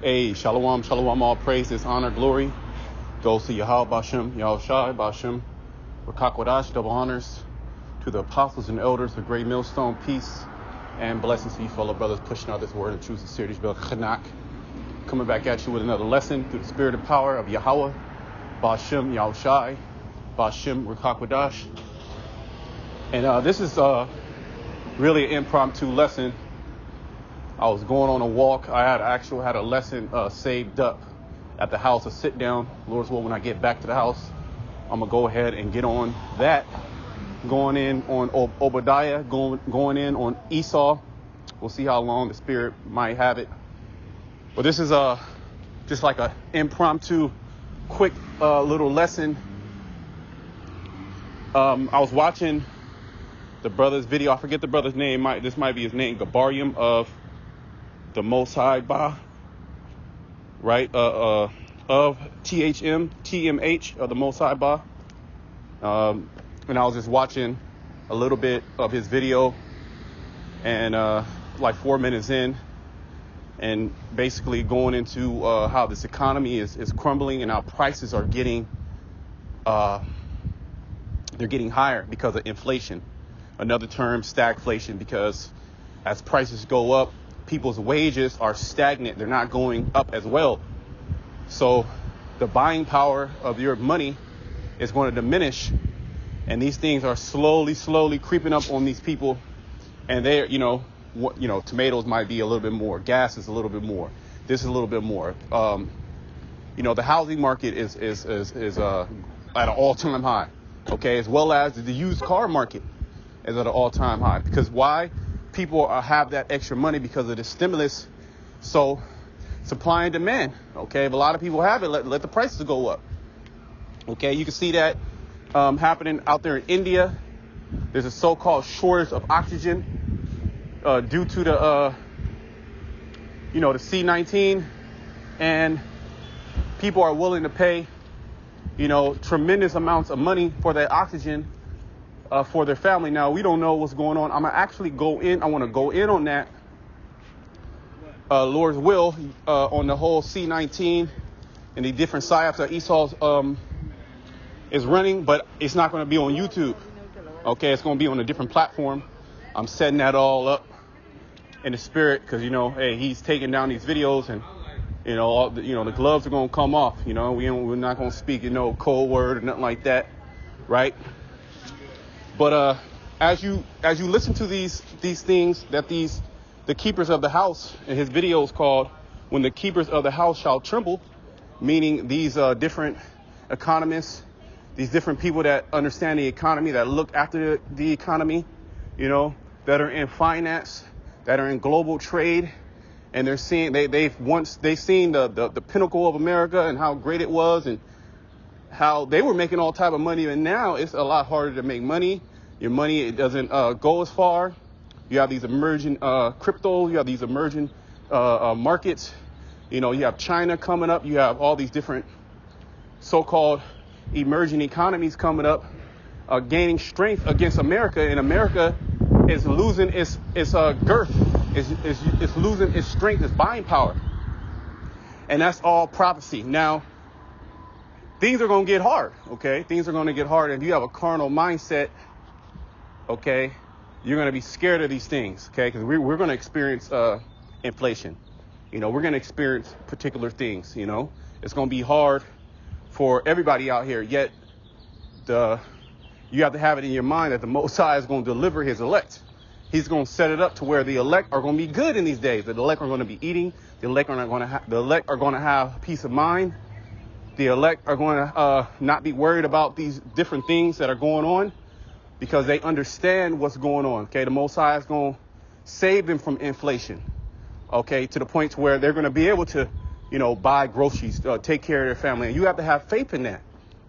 Hey, shalom, shalom, all praises, honor, glory goes to Yahweh Bashem, Yahushai Bashem, Rakakwadash, double honors to the apostles and elders, the great millstone, peace and blessings to you fellow brothers pushing out this word and truth, sincerity, Bel Chanak. Coming back at you with another lesson through the spirit and power of Yahweh Bashem, Yahushai Bashem, Rakakwadash. And this is really an impromptu lesson. I was going on a walk. I had a lesson saved up at the house, a sit down. Lord's will, when I get back to the house, I'm gonna go ahead and get on that. Going in on Obadiah, going in on Esau. We'll see how long the Spirit might have it. But this is just like a impromptu, quick little lesson. I was watching the brother's video. I forget the brother's name. This might be his name, Gabarium of the Most High Ba, right? Of TMH of the Most High Ba. And I was just watching a little bit of his video, and like 4 minutes in, and basically going into how this economy is crumbling and how prices are getting they're getting higher because of inflation. Another term, stagflation, because as prices go up, people's wages are stagnant. They're not going up as well. So the buying power of your money is going to diminish. And these things are slowly creeping up on these people. And they're, tomatoes might be a little bit more. Gas is a little bit more. This is a little bit more. The housing market is at an all-time high. Okay, as well as the used car market is at an all-time high. Because why? People have that extra money because of the stimulus. So supply and demand. Okay, if a lot of people have it, let the prices go up. Okay, you can see that happening out there in India. There's a so-called shortage of oxygen due to the C-19, and people are willing to pay tremendous amounts of money for that oxygen for their family. Now, we don't know what's going on. I'm going to actually go in. I want to go in on that, Lord's will, on the whole C-19 and the different psyops that Esau's is running, but it's not going to be on YouTube. Okay, it's going to be on a different platform. I'm setting that all up in the spirit because, he's taking down these videos, and, the gloves are going to come off. We're not going to speak, cold word or nothing like that, right? But as you listen to these things that the keepers of the house, and his video is called "When the Keepers of the House Shall Tremble," meaning these different economists, these different people that understand the economy, that look after the economy, that are in finance, that are in global trade, and they're seeing they've seen the pinnacle of America and how great it was and how they were making all type of money, and now it's a lot harder to make money. Your money, it doesn't go as far. You have these emerging crypto. You have these emerging markets. You have China coming up. You have all these different so-called emerging economies coming up, gaining strength against America, and America is losing its girth. It's losing its strength, its buying power, and that's all prophecy. Now, things are going to get hard. Okay, things are going to get hard, and if you have a carnal mindset, okay, you're going to be scared of these things, okay? Because we're going to experience inflation. We're going to experience particular things, It's going to be hard for everybody out here, yet you have to have it in your mind that the Most High is going to deliver his elect. He's going to set it up to where the elect are going to be good in these days. The elect are going to be eating. The elect are going to have peace of mind. The elect are going to not be worried about these different things that are going on, because they understand what's going on. Okay, the Most High is going to save them from inflation. Okay, to the point to where they're going to be able to, buy groceries, take care of their family, and you have to have faith in that.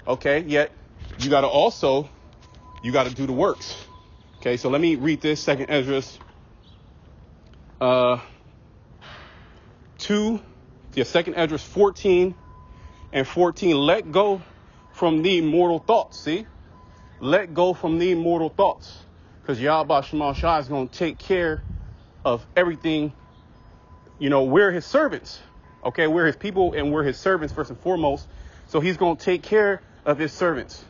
Okay, yet you got to do the works. Okay, so let me read this, 2nd Ezra 2nd Ezra 14 and 14. Let go from thee mortal thoughts. See, let go from thee mortal thoughts, because Yahweh Shema Shai is going to take care of everything. We're his servants. Okay, we're his people and we're his servants first and foremost. So he's going to take care of his servants.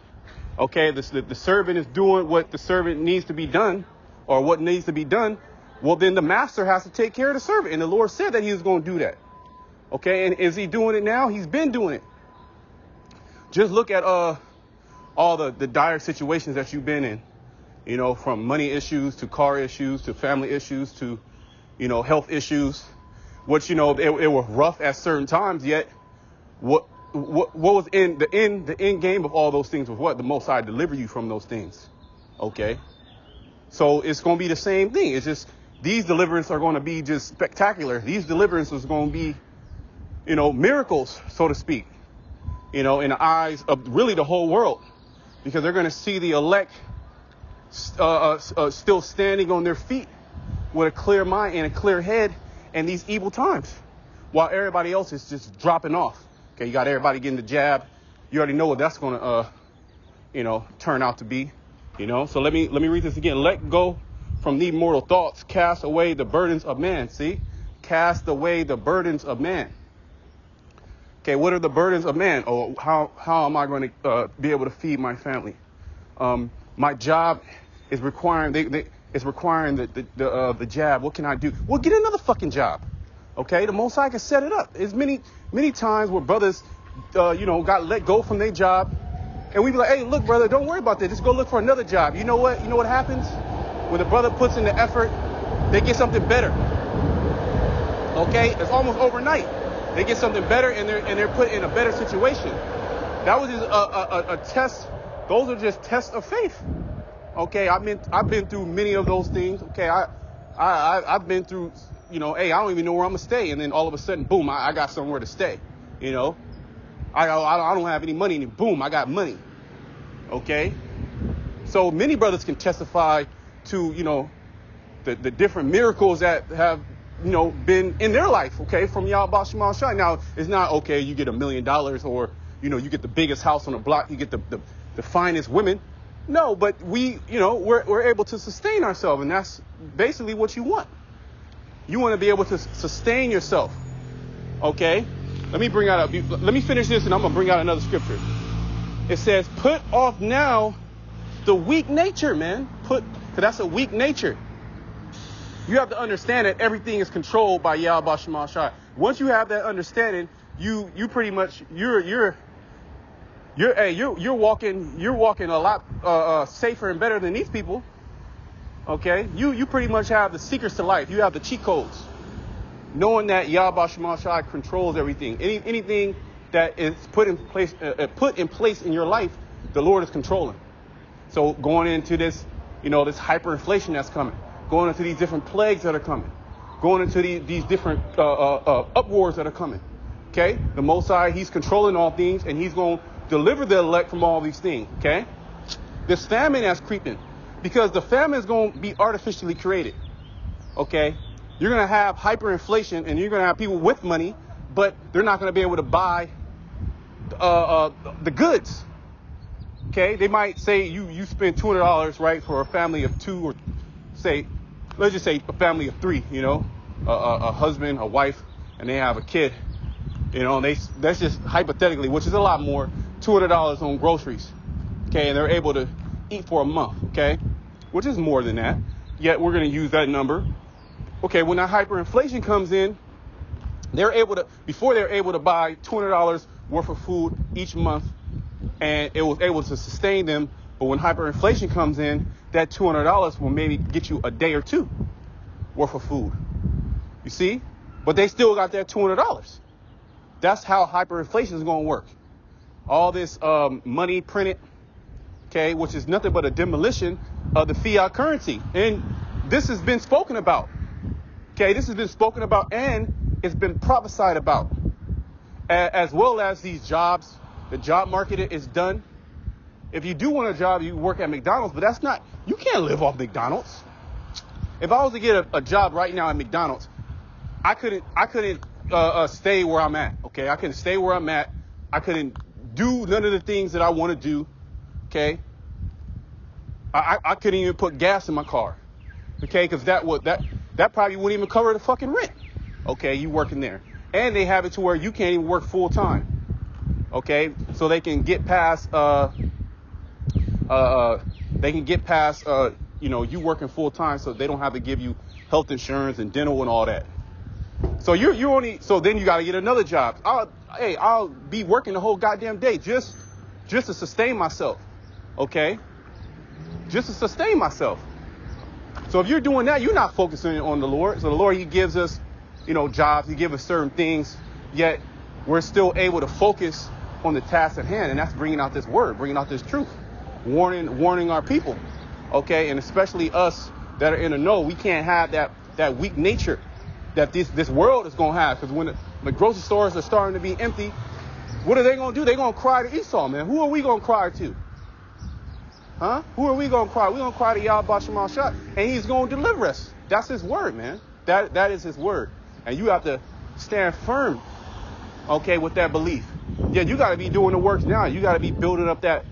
Okay, the servant is doing what the servant needs to be done, or what needs to be done. Well, then the master has to take care of the servant. And the Lord said that he was going to do that. Okay, and is he doing it now? He's been doing it. Just look at all the dire situations that you've been in, you know, from money issues to car issues to family issues to, you know, health issues, which, you know, it were rough at certain times, yet what was in the end game of all those things was what? The Most High deliver you from those things. Okay. So it's going to be the same thing. It's just these deliverances are going to be just spectacular. These deliverances are going to be, you know, miracles, so to speak, you know, in the eyes of really the whole world, because they're going to see the elect still standing on their feet with a clear mind and a clear head in these evil times, while everybody else is just dropping off. Okay, you got everybody getting the jab. You already know what that's going to, you know, turn out to be. You know, so let me read this again. Let go from the mortal thoughts. Cast away the burdens of man. See, cast away the burdens of man. Okay, what are the burdens of man? Oh, how am I going to be able to feed my family? My job is requiring it's requiring the jab. What can I do? Well, get another fucking job. Okay, the Most High can set it up. There's many times where brothers, you know, got let go from their job, and we be like, hey, look, brother, don't worry about that. Just go look for another job. You know what? You know what happens when the brother puts in the effort? They get something better. Okay, it's almost overnight. They get something better, and they're put in a better situation. That was just a test. Those are just tests of faith. Okay, I've been through many of those things. Okay, I've been through, you know, hey, I don't even know where I'm gonna stay, and then all of a sudden, boom, I got somewhere to stay. You know, I don't have any money, and boom, I got money. Okay, so many brothers can testify to, you know, the different miracles that have, you know, been in their life, okay, from Yahweh Shema Shai. Now, it's not, okay, you get $1 million, or, you know, you get the biggest house on the block, you get the finest women. No, but we're able to sustain ourselves, and that's basically what you want. You want to be able to sustain yourself, okay? Let me finish this, and I'm going to bring out another scripture. It says, put off now the weak nature, man. Because that's a weak nature. You have to understand that everything is controlled by Yahweh Shema Shai. Once you have that understanding, you pretty much you're walking a lot safer and better than these people. Okay, you pretty much have the secrets to life. You have the cheat codes, knowing that Yahweh Shema Shai controls everything. Anything that is put in place in your life, the Lord is controlling. So going into this, you know, this hyperinflation that's coming. Going into these different plagues that are coming, going into these different uproars that are coming. Okay, the Most High, He's controlling all things, and He's going to deliver the elect from all these things. Okay, this famine that's creeping, because the famine is going to be artificially created. Okay, you're going to have hyperinflation, and you're going to have people with money, but they're not going to be able to buy the goods. Okay, they might say you spend $200, right, for a family of two, or let's just say a family of three, you know, a husband, a wife, and they have a kid, you know, and that's just hypothetically, which is a lot more, $200 on groceries, okay, and they're able to eat for a month, okay, which is more than that, yet we're going to use that number. Okay, when that hyperinflation comes in, before they're able to buy $200 worth of food each month, and it was able to sustain them, but when hyperinflation comes in, that $200 will maybe get you a day or two worth of food. You see? But they still got that $200. That's how hyperinflation is going to work. All this money printed, okay, which is nothing but a demolition of the fiat currency. And this has been spoken about. Okay, this has been spoken about, and it's been prophesied about. As well as these jobs. The job market is done. If you do want a job, you work at McDonald's, but you can't live off McDonald's. If I was to get a job right now at McDonald's, I couldn't stay where I'm at. Okay, I couldn't stay where I'm at. I couldn't do none of the things that I want to do. Okay, I couldn't even put gas in my car. Okay, because that probably wouldn't even cover the fucking rent. Okay, you working there. And they have it to where you can't even work full time. Okay, so they can get past you working full time, so they don't have to give you health insurance and dental and all that. So so then you got to get another job. I'll be working the whole goddamn day just to sustain myself. Okay, just to sustain myself. So if you're doing that, you're not focusing on the Lord. So the Lord, he gives us, jobs, he gives us certain things, yet we're still able to focus on the task at hand, and that's bringing out this word, bringing out this truth, warning our people. Okay, and especially us that are in the know, we can't have that weak nature that this world is going to have. Because when the grocery stores are starting to be empty, what are they going to do? They're going to cry to Esau, man. Who are we going to cry to? Huh? Who are we going to cry? We're going to cry to Yahweh Shema Shah, and he's going to deliver us. That's his word, man. That is his word. And you have to stand firm, okay, with that belief. Yeah, you got to be doing the works now. You got to be building up that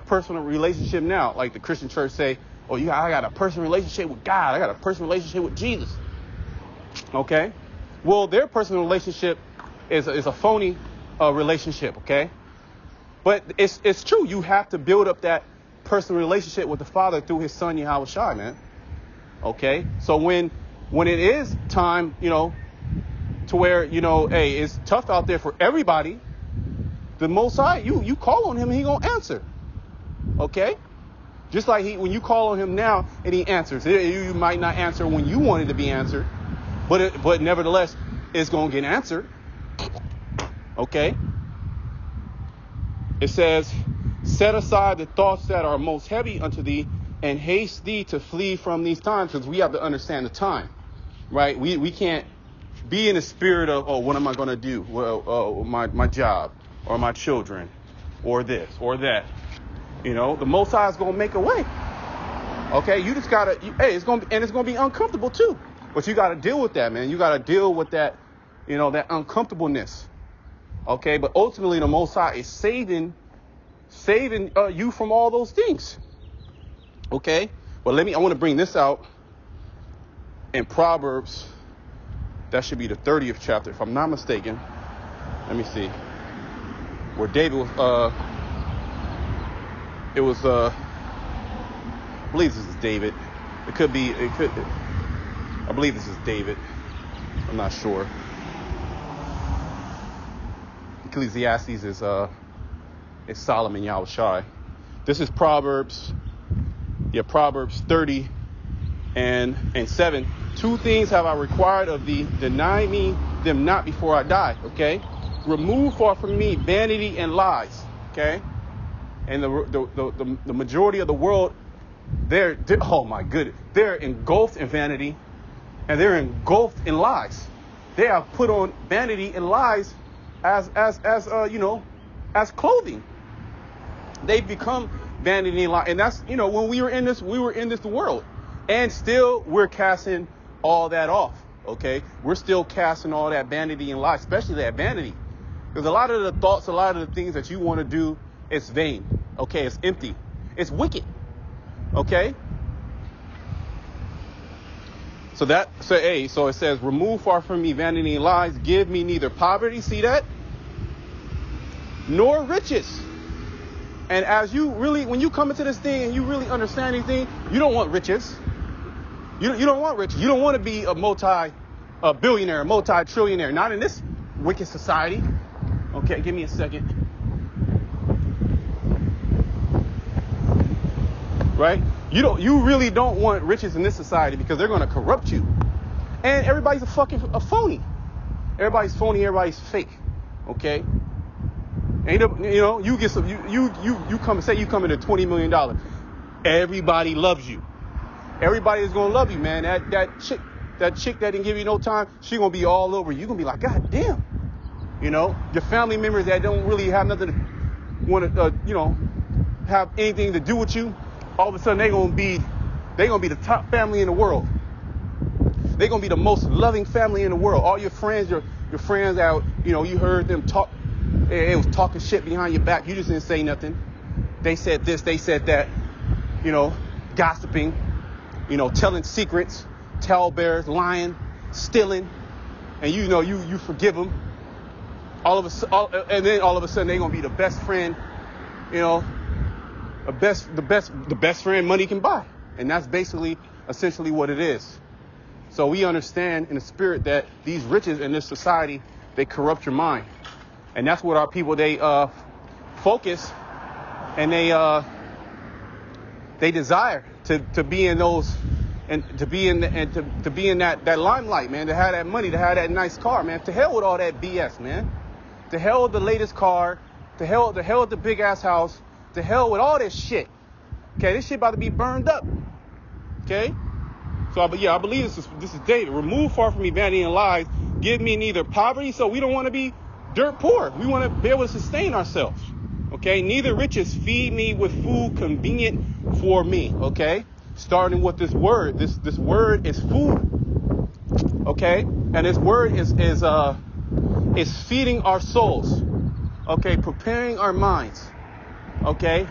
personal relationship now. Like the Christian church say, oh, I got a personal relationship with God. I got a personal relationship with Jesus. Okay? Well, their personal relationship is a phony relationship, okay? But it's true. You have to build up that personal relationship with the Father through his Son, Yahweh Shai, man. Okay? So when it is time, to where, hey, it's tough out there for everybody, the Most High, you call on him and he gonna answer. Okay? Just like when you call on him now and he answers. You might not answer when you want it to be answered, but nevertheless, it's gonna get answered. Okay? It says, set aside the thoughts that are most heavy unto thee, and haste thee to flee from these times, because we have to understand the time, right? We can't be in the spirit of, oh, what am I going to do? Well, my job, or my children, or this, or that. The Most High is going to make a way. Okay, you just got to, it's going to be uncomfortable too. But you got to deal with that, man. You got to deal with that, that uncomfortableness. Okay, but ultimately the Most High is saving you from all those things. Okay, but I want to bring this out in Proverbs. That should be the 30th chapter, if I'm not mistaken. Let me see. Where David was, I believe this is David. I believe this is David. I'm not sure. Ecclesiastes is Solomon Yahushai. This is Proverbs 30 and 7. Two things have I required of thee, deny me them not before I die. Okay, remove far from me vanity and lies. Okay, and the majority of the world, they're oh my goodness, they're engulfed in vanity, and they're engulfed in lies. They have put on vanity and lies as clothing. They've become vanity and lies, and that's when we were in this world, and still we're casting all that off. Okay, we're still casting all that vanity and lies, especially that vanity, because a lot of the thoughts, a lot of the things that you want to do, it's vain. Okay, it's empty, it's wicked. Okay, so it says, remove far from me vanity and lies, give me neither poverty, see that, nor riches. And as when you come into this thing and you really understand anything, you don't want riches. You don't want riches. You don't want to be a multi-billionaire, multi-trillionaire. Not in this wicked society. Okay, give me a second. Right? You really don't want riches in this society, because they're going to corrupt you. And everybody's a phony. Everybody's phony. Everybody's fake. Okay? And you get some. You come and say you come into $20 million. Everybody loves you. Everybody is gonna love you, man. That chick that didn't give you no time, she gonna be all over you. You're gonna be like, God damn. Your family members that don't really have nothing to want to, have anything to do with you, all of a sudden they're gonna be the top family in the world. They're gonna be the most loving family in the world. All your friends, your friends out, you heard them talk. They was talking shit behind your back. You just didn't say nothing. They said this, they said that. Gossiping. Telling secrets, talebearers, lying, stealing, and you know you forgive them, and then all of a sudden they're gonna be the best friend, you know, the best friend money can buy, and that's basically essentially what it is. So we understand in the spirit that these riches in this society, they corrupt your mind, and that's what our people they focus, and they desire to be in those, and to be in that limelight, man. To have that money, to have that nice car, man. To hell with all that BS, man. To hell with the latest car. To hell with the big ass house. To hell with all this shit. Okay, this shit about to be burned up. Okay, so I believe this is David. Remove far from me vanity and lies. Give me neither poverty, so we don't want to be dirt poor. We want to be able to sustain ourselves. Okay, neither riches. Feed me with food convenient for me. Okay, starting with this word. This word is food. Okay, and this word is feeding our souls. Okay, preparing our minds. Okay,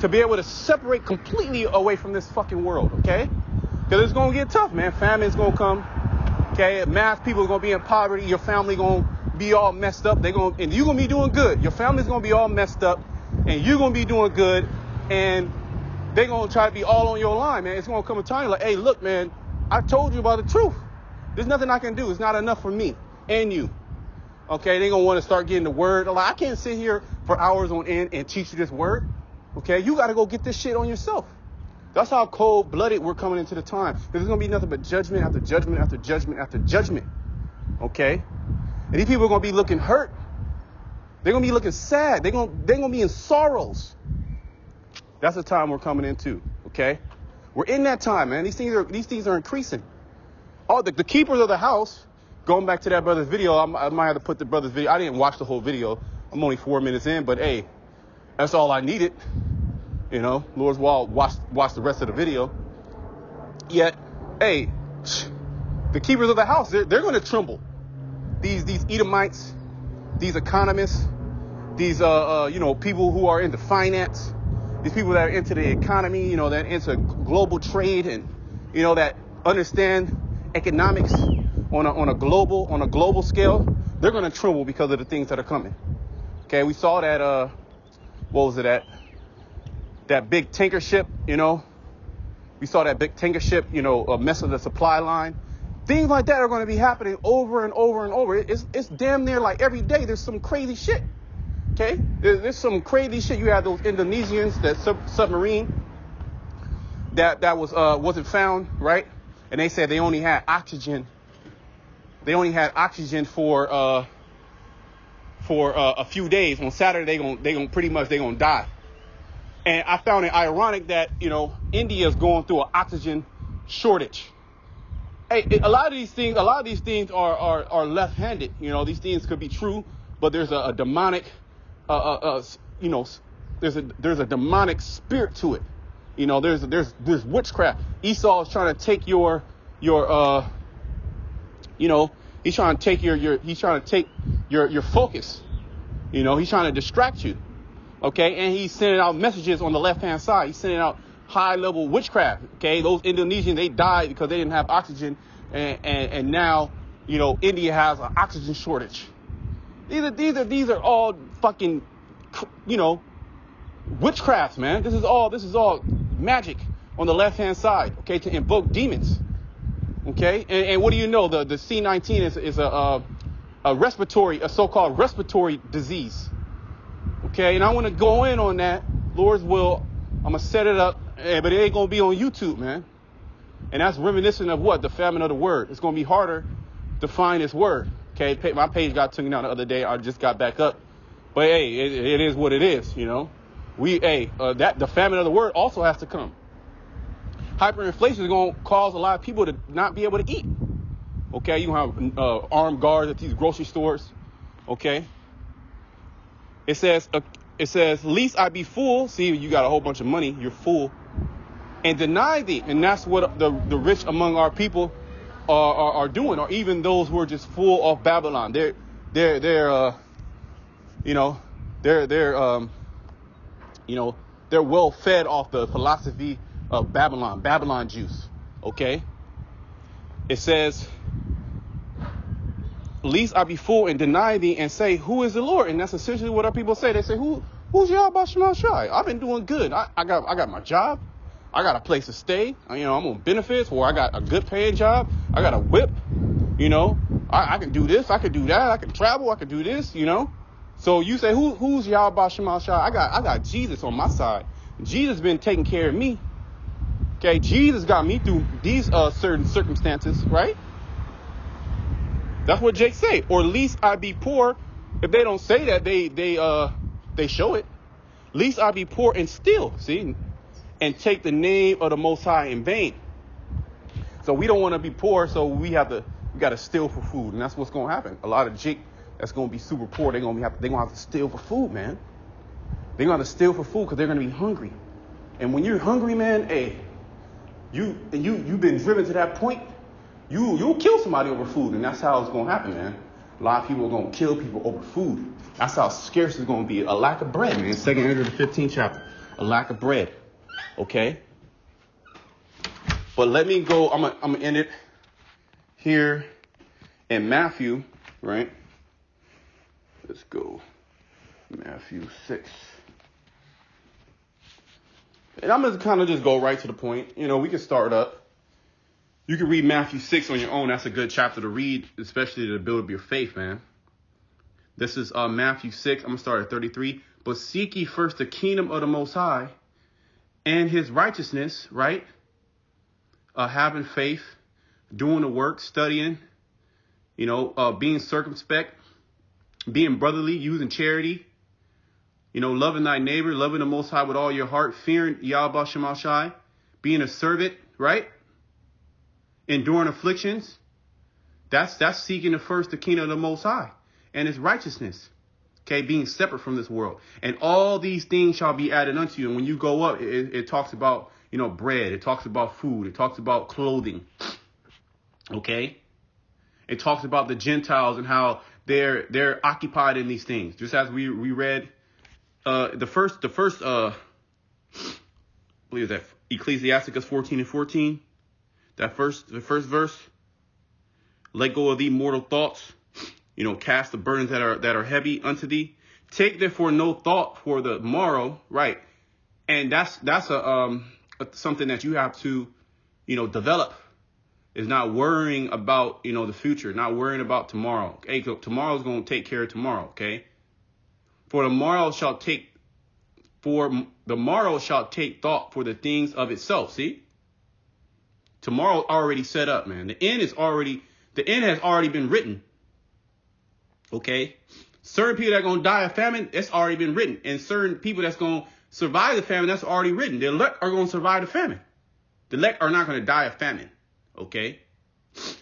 to be able to separate completely away from this fucking world. Okay, because it's gonna get tough, man. Famine's gonna come. Okay, mass people are gonna be in poverty. Your family gonna be all messed up. And you're gonna be doing good. Your family's gonna be all messed up, and you're gonna be doing good, and they're gonna try to be all on your line, man. It's gonna come a time like, hey, look, man, I told you about the truth. There's nothing I can do. It's not enough for me and you. Okay, they're gonna want to start getting the word. Like, I can't sit here for hours on end and teach you this word. Okay, you gotta go get this shit on yourself. That's how cold-blooded we're coming into the time. There's gonna be nothing but judgment after judgment after judgment after judgment. Okay? And these people are going to be looking hurt. They're going to be looking sad. They're going to be in sorrows. That's the time we're coming into, okay? We're in that time, man. These things are increasing. Oh, the keepers of the house, going back to that brother's video, I might have to put the brother's video. I didn't watch the whole video. I'm only 4 minutes in, but hey, that's all I needed. You know, Lord's Wall, watch the rest of the video. Yet, hey, the keepers of the house, they're going to tremble. These Edomites, these economists, these people who are into finance, these people that are into the economy, that are into global trade, and that understand economics on a global scale, they're going to tremble because of the things that are coming. Okay, we saw that that big tanker ship, we saw that big tanker ship, mess with the supply line. Things like that are going to be happening over and over and over. It's damn near like every day there's some crazy shit. Okay? There's some crazy shit. You have those Indonesians, that submarine that wasn't found, right? And they said they only had oxygen. They only had oxygen for a few days. On Saturday they're gonna die. And I found it ironic that India is going through an oxygen shortage. Hey, a lot of these things are left-handed. These things could be true, but there's a demonic, there's a demonic spirit to it. There's witchcraft. Esau is trying to take he's trying to take your focus. He's trying to distract you. Okay, and he's sending out messages on the left-hand side. He's sending out high-level witchcraft. Okay, those Indonesians, they died because they didn't have oxygen, and now India has an oxygen shortage. These are all fucking witchcrafts, man. This is all magic on the left-hand side. Okay, to invoke demons. Okay, and what do you know? The C-19 is a so-called respiratory disease. Okay, and I want to go in on that. Lord's will, I'm going to set it up, but it ain't going to be on YouTube, man. And that's reminiscent of what? The famine of the word. It's going to be harder to find this word. Okay, my page got taken down the other day. I just got back up. But hey, it is what it is, the famine of the word also has to come. Hyperinflation is going to cause a lot of people to not be able to eat. Okay, you have armed guards at these grocery stores. Okay. It says, least I be full. See, you got a whole bunch of money. You're full. And deny thee. And that's what the rich among our people are doing. Or even those who are just full of Babylon. They're well fed off the philosophy of Babylon juice. Okay. It says, Lest I be full and deny thee and say, who is the Lord? And that's essentially what our people say. They say, who's Yahweh Shema Shai? I've been doing good. I got my job. I got a place to stay. You know, I'm on benefits, or I got a good paying job. I got a whip. You know, I can do this. I can do that. I can travel. I can do this, you know. So you say, who's Yahweh Shema Shai? I got Jesus on my side. Jesus been taking care of me. Okay, Jesus got me through these certain circumstances, right? That's what Jake say. Or least I be poor. If they don't say that, they show it. Least I be poor and steal, see, and take the name of the Most High in vain. So we don't want to be poor, so we got to steal for food, and that's what's going to happen. A lot of Jake that's going to be super poor, they're going to have to steal for food, man. They're going to steal for food because they're going to be hungry. And when you're hungry, man, hey, you've been driven to that point. You'll kill somebody over food, and that's how it's going to happen, man. A lot of people are going to kill people over food. That's how scarce it's going to be. A lack of bread, man. 2 Ezra, the 15th chapter. A lack of bread. Okay? But let me go. I'm gonna end it here in Matthew, right? Let's go. Matthew 6. And I'm going to kind of just go right to the point. You know, we can start up. You can read Matthew 6 on your own. That's a good chapter to read, especially to build up your faith, man. This is Matthew 6. I'm going to start at 33. But seek ye first the kingdom of the Most High and his righteousness, right? Having faith, doing the work, studying, you know, being circumspect, being brotherly, using charity, you know, loving thy neighbor, loving the Most High with all your heart, fearing Yahweh Shema Shai, being a servant, right? Enduring afflictions. That's seeking the kingdom of the Most High and his righteousness. Okay, being separate from this world. And all these things shall be added unto you. And when you go up, it talks about, you know, bread. It talks about food. It talks about clothing. Okay? It talks about the Gentiles and how they're occupied in these things. Just as we read the first I believe that Ecclesiasticus 14:14. The first verse. Let go of thee mortal thoughts. You know, cast the burdens that are heavy unto thee. Take therefore no thought for the morrow, right? And that's something that you have to, you know, develop. Is not worrying about, you know, the future, not worrying about tomorrow. Okay, tomorrow's going to take care of tomorrow. Okay, for the morrow shall take thought for the things of itself. See, tomorrow already set up, man. The end has already been written. Okay, certain people that are going to die of famine, it's already been written. And certain people that's going to survive the famine, that's already written. The elect are going to survive the famine. The elect are not going to die of famine. Okay,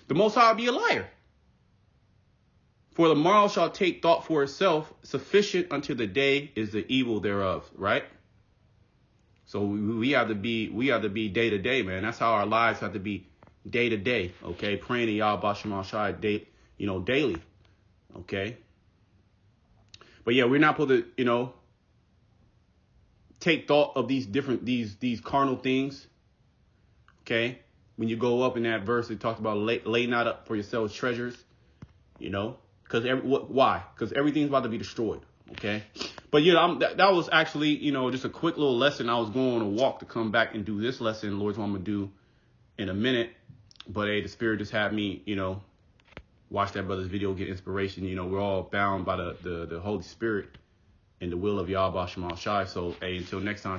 the Most High will be a liar. For the morrow shall take thought for itself, sufficient unto the day is the evil thereof, right? So we have to be day to day, man. That's how our lives have to be day to day. Okay, praying to Yahweh Shema Shai daily. Okay, but yeah, we're not supposed to, you know, take thought of these carnal things. Okay, when you go up in that verse, it talks about lay not up for yourselves treasures. You know, why? Because everything's about to be destroyed. Okay, but you know, that was actually, you know, just a quick little lesson. I was going on a walk to come back and do this lesson. Lord's what I'm gonna do in a minute. But hey, the Spirit just had me, you know, watch that brother's video, get inspiration. You know, we're all bound by the Holy Spirit and the will of Yahweh Shema Shai. So hey, until next time.